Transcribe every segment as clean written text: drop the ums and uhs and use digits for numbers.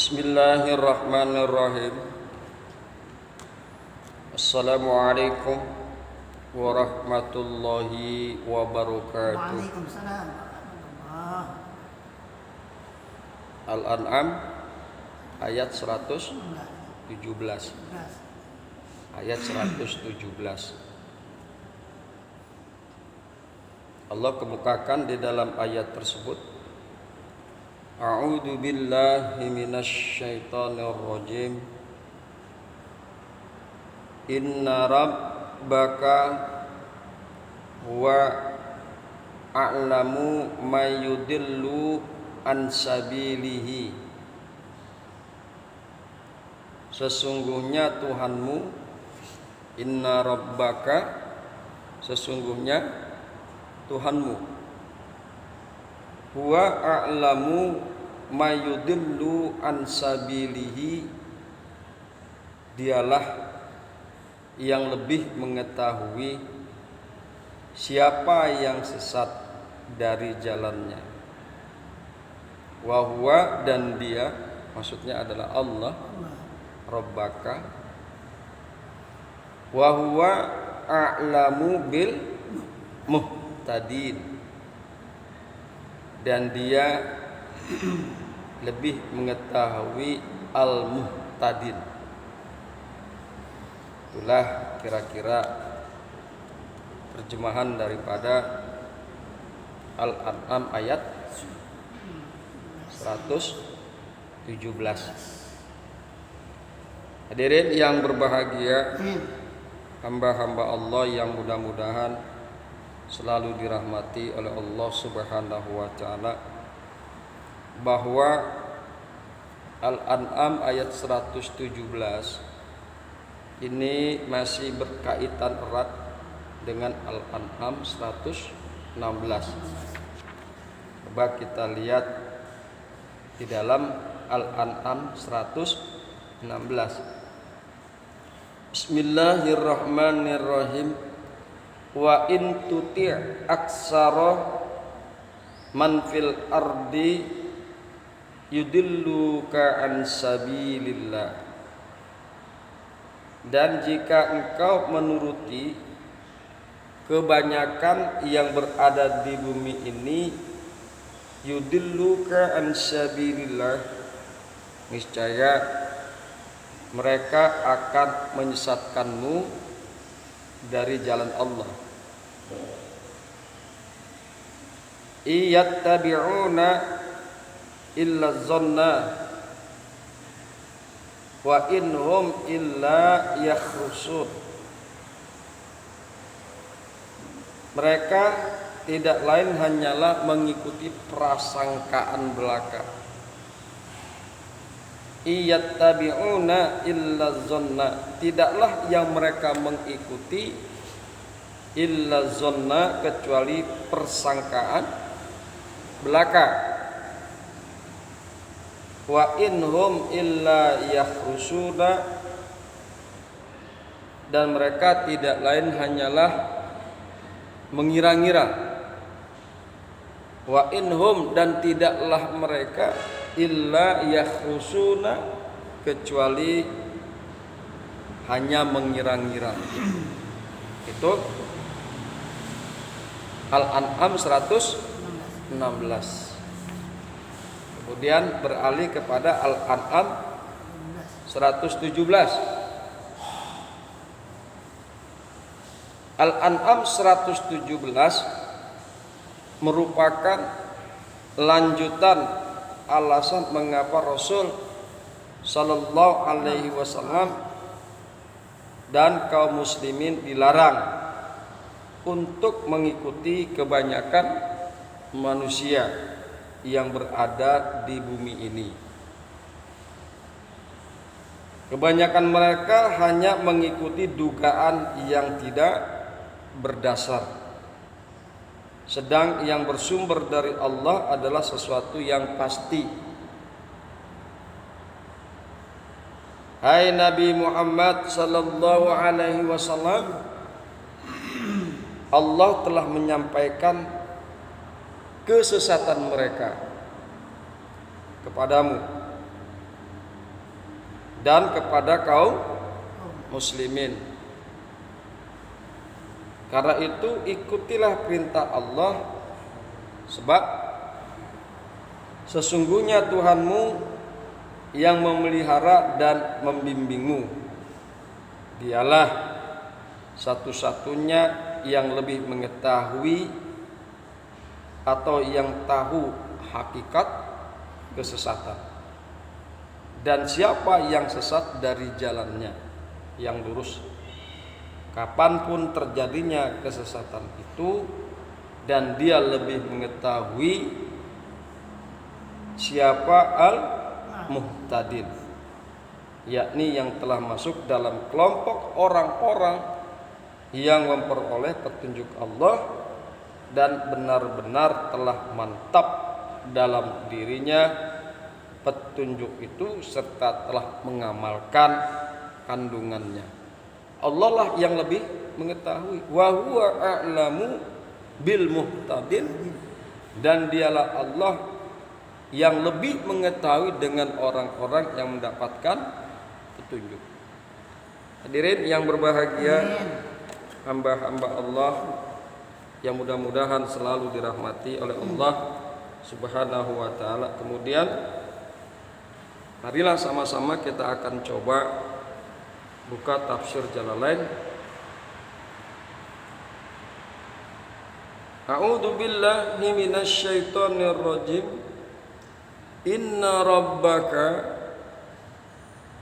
Bismillahirrahmanirrahim. Assalamualaikum warahmatullahi wabarakatuh. Waalaikumsalam warahmatullahi. Al-An'am ayat 117. Ayat 117. Allah kemukakan di dalam ayat tersebut, A'udzu billahi minasy syaithanir rajim. Inna rabbaka huwa a'lamu may yudillu an sabilihi. Sesungguhnya Tuhanmu, inna rabbaka, sesungguhnya Tuhanmu, huwa a'lamu may yudillu an sabilihi, dialah yang lebih mengetahui siapa yang sesat dari jalannya. Wa huwa, dan dia, maksudnya adalah Allah, rabbaka, wa huwa a'lamu bil muhtadin, dan dia lebih mengetahui al-muhtadin. Itulah kira-kira terjemahan daripada Al-An'am ayat 117. Hadirin yang berbahagia, hamba-hamba Allah yang mudah-mudahan selalu dirahmati oleh Allah Subhanahu wa taala, bahwa Al-An'am ayat 117 ini masih berkaitan erat dengan Al-An'am 116. Coba kita lihat di dalam Al-An'am 116. Bismillahirrahmanirrahim. Wa in tuti' aksara man fil ardi yudilluka an sabilillah. Dan jika engkau menuruti kebanyakan yang berada di bumi ini, yudilluka an sabilillah, niscaya mereka akan menyesatkanmu dari jalan Allah. Iyattabi'una illa dhanna wa inhum illa yakhrusun. Mereka tidak lain hanyalah mengikuti prasangkaan belaka. Iyattabi'una illa dhanna, tidaklah yang mereka mengikuti illa dhanna, kecuali persangkaan belaka. Wa inhum illa yakhrusuna, dan mereka tidak lain hanyalah mengira-ngira. Wa inhum, dan tidaklah mereka illa yakhrusuna, kecuali hanya mengira-ngira. Itu Al-An'am 116. Kemudian beralih kepada Al-An'am 117. Al-An'am 117 merupakan lanjutan alasan mengapa Rasul sallallahu alaihi wasallam dan kaum muslimin dilarang untuk mengikuti kebanyakan manusia yang berada di bumi ini. Kebanyakan mereka hanya mengikuti dugaan yang tidak berdasar, sedang yang bersumber dari Allah adalah sesuatu yang pasti. Hai Nabi Muhammad sallallahu alaihi wasallam, Allah telah menyampaikan kesesatan mereka kepadamu. dan kepada kaum muslimin. Karena itu ikutilah perintah Allah, sebab sesungguhnya Tuhanmu yang memelihara dan membimbingmu. Dialah satu-satunya yang lebih mengetahui atau yang tahu hakikat kesesatan. Dan siapa yang sesat dari jalannya yang lurus, kapanpun terjadinya kesesatan itu, dan dia lebih mengetahui siapa al-muhtadin, yakni yang telah masuk dalam kelompok orang-orang yang memperoleh petunjuk Allah dan benar-benar telah mantap dalam dirinya petunjuk itu serta telah mengamalkan kandungannya. Allah lah yang lebih mengetahui. Wa huwa a'lamu bil muhtadin, dan dialah Allah yang lebih mengetahui dengan orang-orang yang mendapatkan petunjuk. Hadirin yang berbahagia, hamba-hamba Allah yang mudah-mudahan selalu dirahmati oleh Allah Subhanahu wa taala. Kemudian marilah sama-sama kita akan coba buka tafsir Jalalain. A'udzu billahi minasy syaithanir rajim. Inna rabbaka,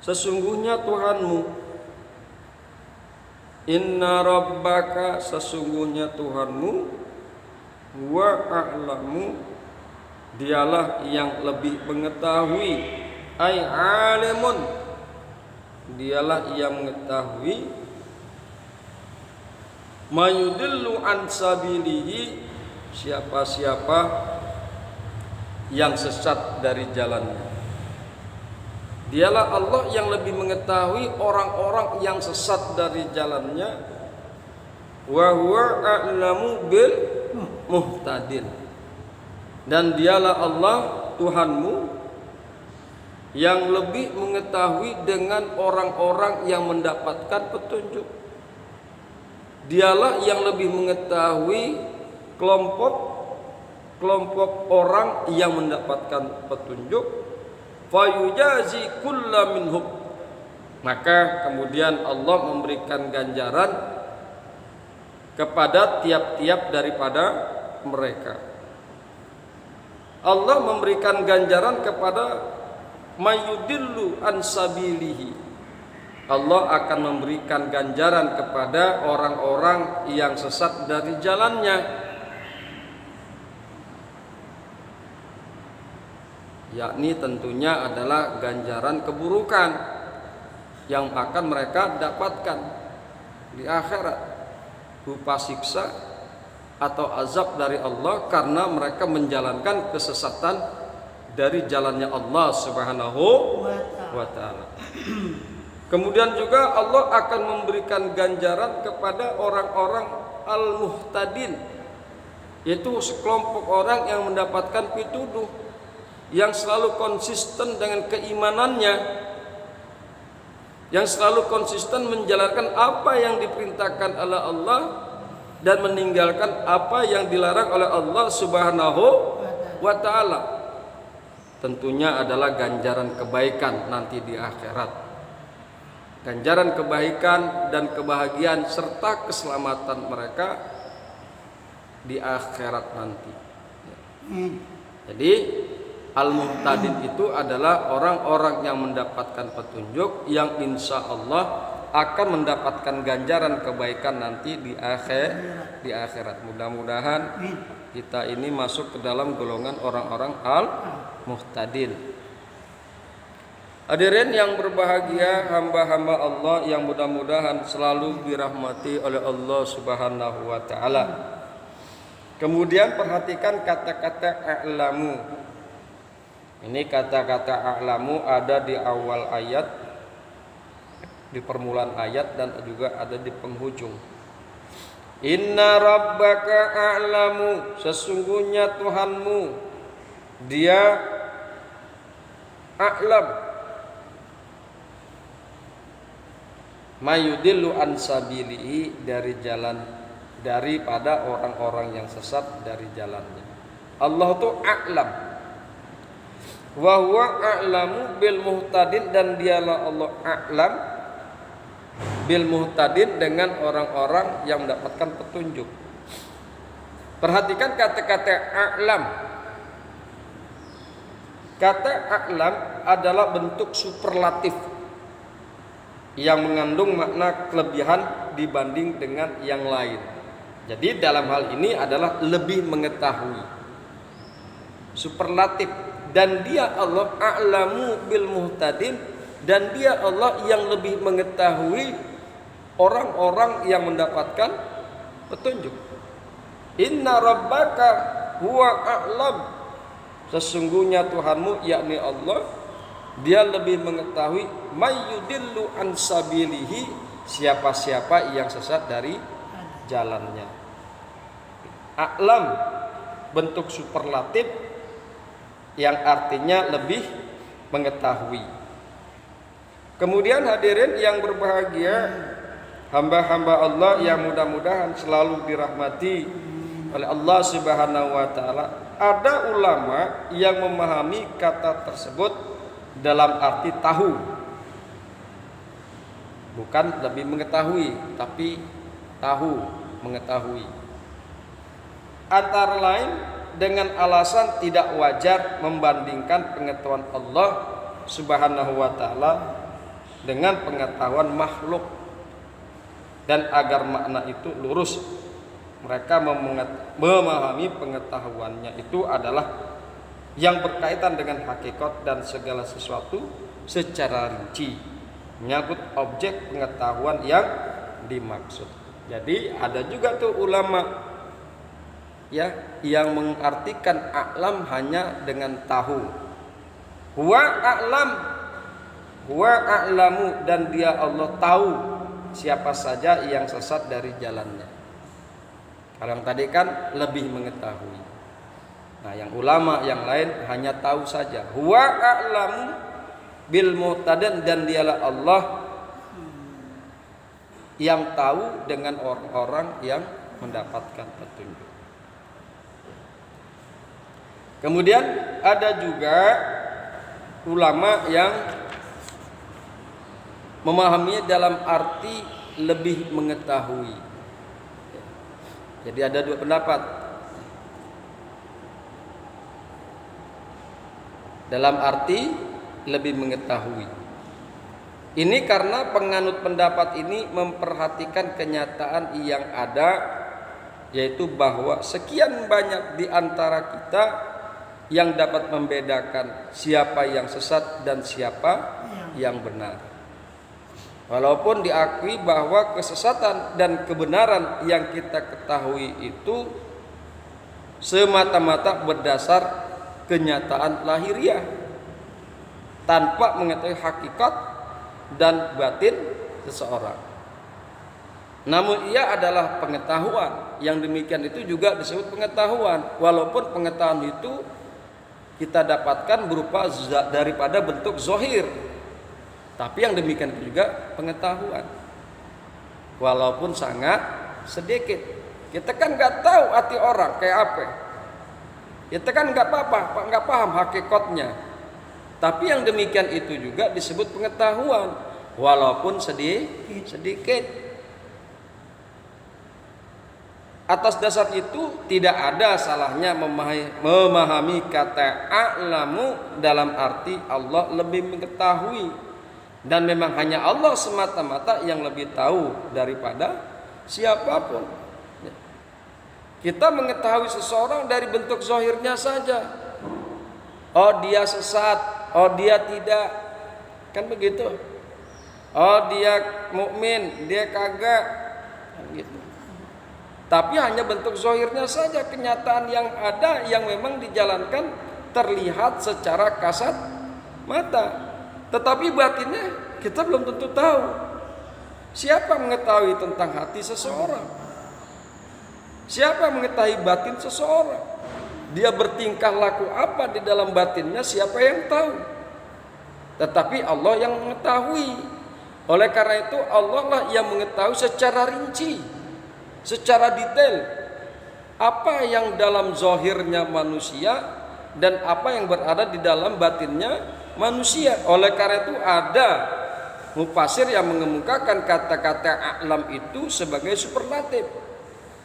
sesungguhnya Tuhanmu. Inna rabbaka, sesungguhnya Tuhanmu. Wa a'lamu, dialah yang lebih mengetahui. Ai alimun, dialah yang mengetahui. Mayudillu an sabilihi, siapa-siapa yang sesat dari jalannya. Dialah Allah yang lebih mengetahui orang-orang yang sesat dari jalannya. Wa huwa a'lamu bil muhtadin, dan dialah Allah Tuhanmu yang lebih mengetahui dengan orang-orang yang mendapatkan petunjuk. Dialah yang lebih mengetahui kelompok orang yang mendapatkan petunjuk. Fayujazi kulla minhum, maka kemudian Allah memberikan ganjaran kepada tiap-tiap daripada mereka. Allah memberikan ganjaran kepada mayudillu an sabilihi, Allah akan memberikan ganjaran kepada orang-orang yang sesat dari jalannya, yakni tentunya adalah ganjaran keburukan yang akan mereka dapatkan di akhirat, berupa siksa atau azab dari Allah karena mereka menjalankan kesesatan dari jalannya Allah Subhanahu wa taala. Kemudian juga Allah akan memberikan ganjaran kepada orang-orang al-muhtadin, yaitu sekelompok orang yang mendapatkan pituduh, yang selalu konsisten dengan keimanannya, yang selalu konsisten menjalankan apa yang diperintahkan oleh Allah dan meninggalkan apa yang dilarang oleh Allah Subhanahu wa taala. Tentunya adalah ganjaran kebaikan nanti di akhirat. Ganjaran kebaikan dan kebahagiaan serta keselamatan mereka di akhirat nanti. Jadi al-muhtadin itu adalah orang-orang yang mendapatkan petunjuk, yang insya Allah akan mendapatkan ganjaran kebaikan nanti di akhirat. Mudah-mudahan kita ini masuk ke dalam golongan orang-orang al-muhtadin. Hadirin yang berbahagia, hamba-hamba Allah yang mudah-mudahan selalu dirahmati oleh Allah Subhanahu wa taala. Kemudian perhatikan kata-kata a'lamu. Ini kata-kata a'lamu ada di awal ayat, di permulaan ayat, dan juga ada di penghujung. Inna rabbaka a'lamu, sesungguhnya Tuhanmu dia a'lam, mayudillu an sabilihi, dari jalan, daripada orang-orang yang sesat dari jalannya. Allah tuh a'lam, wa huwa a'lamu bil muhtadin, dan dialah Allah a'lam bil muhtadin, dengan orang-orang yang mendapatkan petunjuk. Perhatikan kata-kata a'lam. Kata a'lam adalah bentuk superlatif yang mengandung makna kelebihan dibanding dengan yang lain. Jadi dalam hal ini adalah lebih mengetahui, superlatif. Dan dia Allah a'lamu bil muhtadin, dan dia Allah yang lebih mengetahui orang-orang yang mendapatkan petunjuk. Inna rabbaka huwa a'lam, sesungguhnya Tuhanmu yakni Allah, dia lebih mengetahui mayyudillu an sabilihi, siapa-siapa yang sesat dari jalannya. A'lam bentuk superlatif yang artinya lebih mengetahui. Kemudian hadirin yang berbahagia, hamba-hamba Allah yang mudah-mudahan selalu dirahmati oleh Allah Subhanahu wa taala, ada ulama yang memahami kata tersebut dalam arti tahu, bukan lebih mengetahui, tapi tahu, mengetahui. Antara lain dengan alasan tidak wajar membandingkan pengetahuan Allah Subhanahu wa taala dengan pengetahuan makhluk, dan agar makna itu lurus, mereka memahami pengetahuannya itu adalah yang berkaitan dengan hakikat dan segala sesuatu secara rinci, menyangkut objek pengetahuan yang dimaksud. Jadi ada juga tuh ulama ya yang mengartikan a'lam hanya dengan tahu. Huwa a'lam, huwa a'lamu, dan dia Allah tahu siapa saja yang sesat dari jalannya. Kalau yang tadi kan lebih mengetahui. Nah, yang ulama yang lain hanya tahu saja. Huwa a'lamu bil muhtadin, dan dialah Allah yang tahu dengan orang-orang yang mendapatkan petunjuk. Kemudian ada juga ulama yang memahaminya dalam arti lebih mengetahui. Jadi ada dua pendapat. Dalam arti lebih mengetahui. Ini karena penganut pendapat ini memperhatikan kenyataan yang ada, yaitu bahwa sekian banyak di antara kita yang dapat membedakan siapa yang sesat dan siapa yang benar. Walaupun diakui bahwa kesesatan dan kebenaran yang kita ketahui itu semata-mata berdasar kenyataan lahiriah, tanpa mengetahui hakikat dan batin seseorang. Namun ia adalah pengetahuan, yang demikian itu juga disebut pengetahuan, walaupun pengetahuan itu kita dapatkan berupa daripada bentuk zahir, tapi yang demikian itu juga pengetahuan, walaupun sangat sedikit. Kita kan nggak tahu hati orang kayak apa, kita kan nggak paham hakikatnya, tapi yang demikian itu juga disebut pengetahuan, walaupun sedikit. Atas dasar itu tidak ada salahnya memahami kata a'lamu dalam arti Allah lebih mengetahui, dan memang hanya Allah semata-mata yang lebih tahu daripada siapapun. Kita mengetahui seseorang dari bentuk zahirnya saja. Oh dia sesat, oh dia tidak, kan begitu. Oh dia mukmin, dia kagak, kan gitu. Tapi hanya bentuk zahirnya saja, kenyataan yang ada yang memang dijalankan terlihat secara kasat mata. Tetapi batinnya kita belum tentu tahu. Siapa mengetahui tentang hati seseorang? Siapa mengetahui batin seseorang? Dia bertingkah laku apa di dalam batinnya, siapa yang tahu? Tetapi Allah yang mengetahui. Oleh karena itu Allah lah yang mengetahui secara rinci, secara detail apa yang dalam zahirnya manusia dan apa yang berada di dalam batinnya manusia. Oleh karena itu ada mufasir yang mengemukakan kata-kata a'lam itu sebagai superlatif,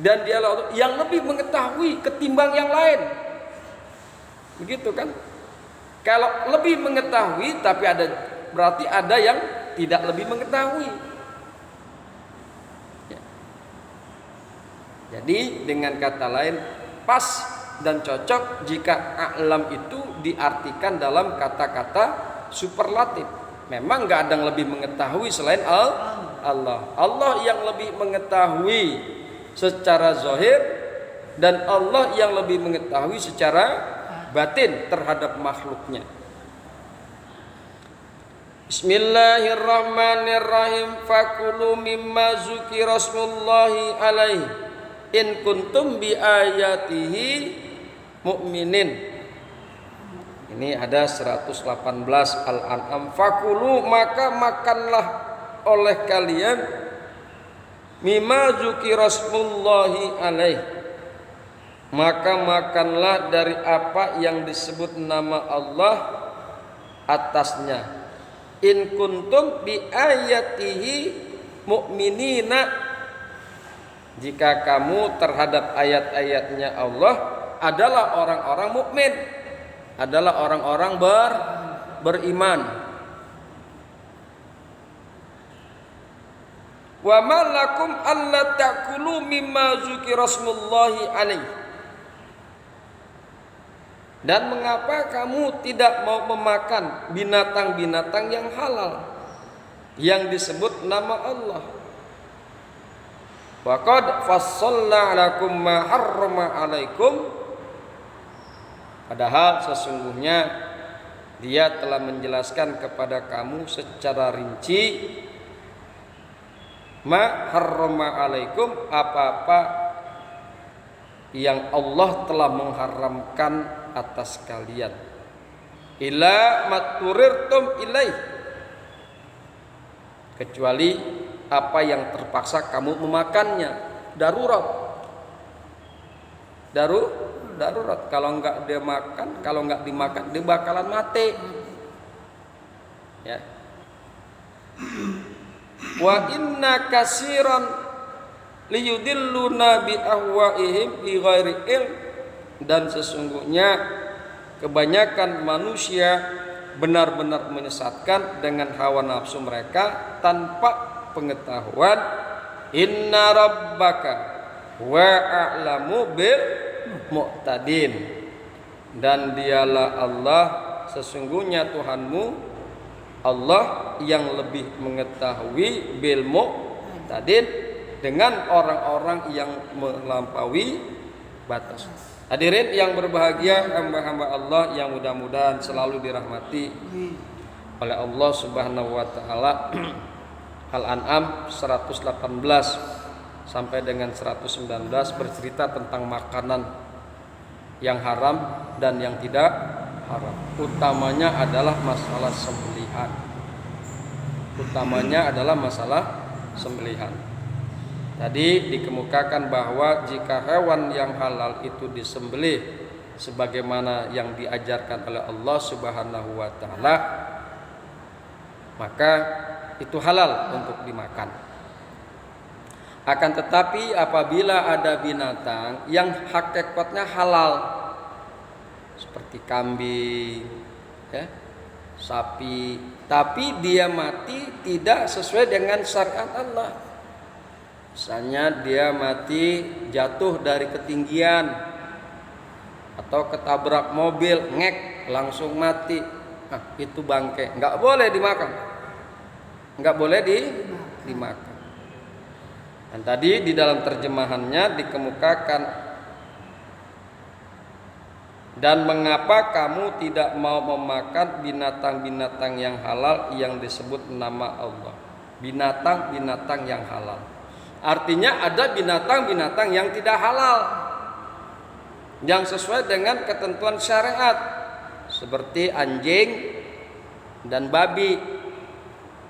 dan dialah yang lebih mengetahui ketimbang yang lain. Begitu kan? Kalau lebih mengetahui tapi berarti ada yang tidak lebih mengetahui. Ya. Jadi dengan kata lain pas dan cocok jika a'lam itu diartikan dalam kata-kata superlatif. Memang nggak ada yang lebih mengetahui selain Allah. Allah yang lebih mengetahui secara zahir dan Allah yang lebih mengetahui secara batin terhadap makhluknya. Bismillahirrahmanirrahim. Fakulu mimma zukira rasmullahi alaihi in kuntum bi ayatihi mu'minin. Ini ada 118 Al-An'am. Fakulu, maka makanlah oleh kalian mimma zukira rasmullahi alaihi, maka makanlah dari apa yang disebut nama Allah atasnya. In kuntum bi ayatihi mu'minina, jika kamu terhadap ayat-ayatnya Allah adalah orang-orang mukmin, adalah orang-orang beriman. Wa ma lakum alla ta'kulu mimma zukira rasmullahi alaihi, dan mengapa kamu tidak mau memakan binatang-binatang yang halal yang disebut nama Allah? Wa qad fassalna lakum ma harrama alaikum, padahal sesungguhnya Dia telah menjelaskan kepada kamu secara rinci ma harrama alaikum, apa-apa yang Allah telah mengharamkan atas kalian, ila maturirtum ilaih, kecuali apa yang terpaksa kamu memakannya, darurat. Kalau nggak dia makan, kalau nggak dimakan dia bakalan mati. Ya. Wa inna kasiran liyudilluna bi ahwaihim bi ghairi ilm, dan sesungguhnya kebanyakan manusia benar-benar menyesatkan dengan hawa nafsu mereka tanpa pengetahuan. Inna rabbaka wa a'lamu bil mu'tadin, dan dialah Allah, sesungguhnya Tuhanmu Allah yang lebih mengetahui bil mu'tadin, dengan orang-orang yang melampaui batas. Hadirin yang berbahagia, hamba-hamba Allah yang mudah-mudahan selalu dirahmati oleh Allah Subhanahu wa taala. Al-An'am 118 sampai dengan 119 bercerita tentang makanan yang haram dan yang tidak haram. Utamanya adalah masalah sembelihan. Tadi dikemukakan bahwa jika hewan yang halal itu disembelih sebagaimana yang diajarkan oleh Allah Subhanahu wa taala, maka itu halal untuk dimakan. Akan tetapi apabila ada binatang yang hakikatnya halal, seperti kambing, ya, sapi, tapi dia mati tidak sesuai dengan syariat Allah. Misalnya dia mati jatuh dari ketinggian atau ketabrak mobil, ngek langsung mati, nah, itu bangkai, nggak boleh dimakan, nggak boleh dimakan. Dan tadi di dalam terjemahannya dikemukakan, dan mengapa kamu tidak mau memakan binatang-binatang yang halal yang disebut nama Allah? Binatang-binatang yang halal, artinya ada binatang-binatang yang tidak halal yang sesuai dengan ketentuan syariat, seperti anjing dan babi.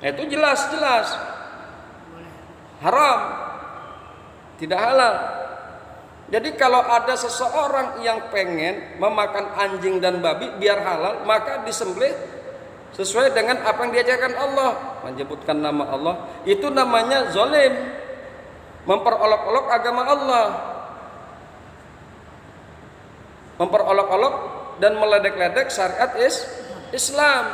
Nah, itu jelas-jelas haram, tidak halal. Jadi kalau ada seseorang yang pengen memakan anjing dan babi biar halal, maka disembelih sesuai dengan apa yang diajarkan Allah, menyebutkan nama Allah. Itu namanya zalim, memperolok-olok agama Allah, memperolok-olok dan meledek-ledek syariat Islam.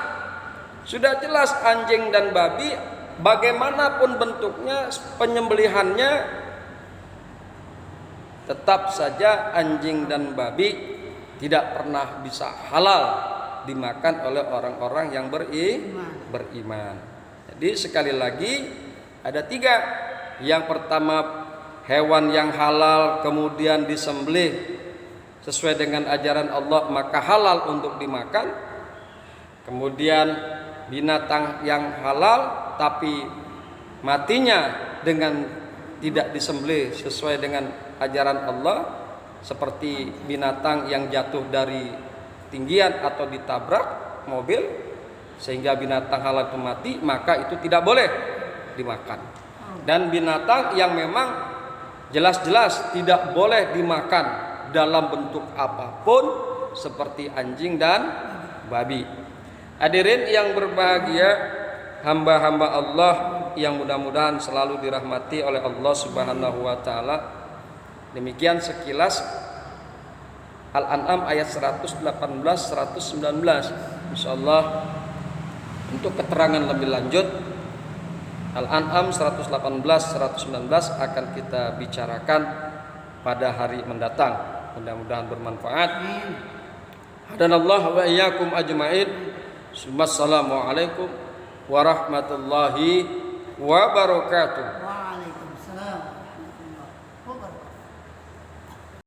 Sudah jelas anjing dan babi bagaimanapun bentuknya, penyembelihannya tetap saja anjing dan babi tidak pernah bisa halal dimakan oleh orang-orang yang beriman. Jadi sekali lagi ada 3. Yang pertama, hewan yang halal kemudian disembelih sesuai dengan ajaran Allah maka halal untuk dimakan. Kemudian binatang yang halal tapi matinya dengan tidak disembelih sesuai dengan ajaran Allah, seperti binatang yang jatuh dari tinggian atau ditabrak mobil sehingga binatang halal itu mati, maka itu tidak boleh dimakan. Dan binatang yang memang jelas-jelas tidak boleh dimakan dalam bentuk apapun seperti anjing dan babi. Hadirin yang berbahagia, hamba-hamba Allah yang mudah-mudahan selalu dirahmati oleh Allah Subhanahu wa taala. Demikian sekilas Al-An'am ayat 118 119. Insyaallah untuk keterangan lebih lanjut Al-An'am 118 119 akan kita bicarakan pada hari mendatang. Mudah-mudahan bermanfaat. Hadanallahu wa iyyakum ajmain. Assalamualaikum warahmatullahi wabarakatuh.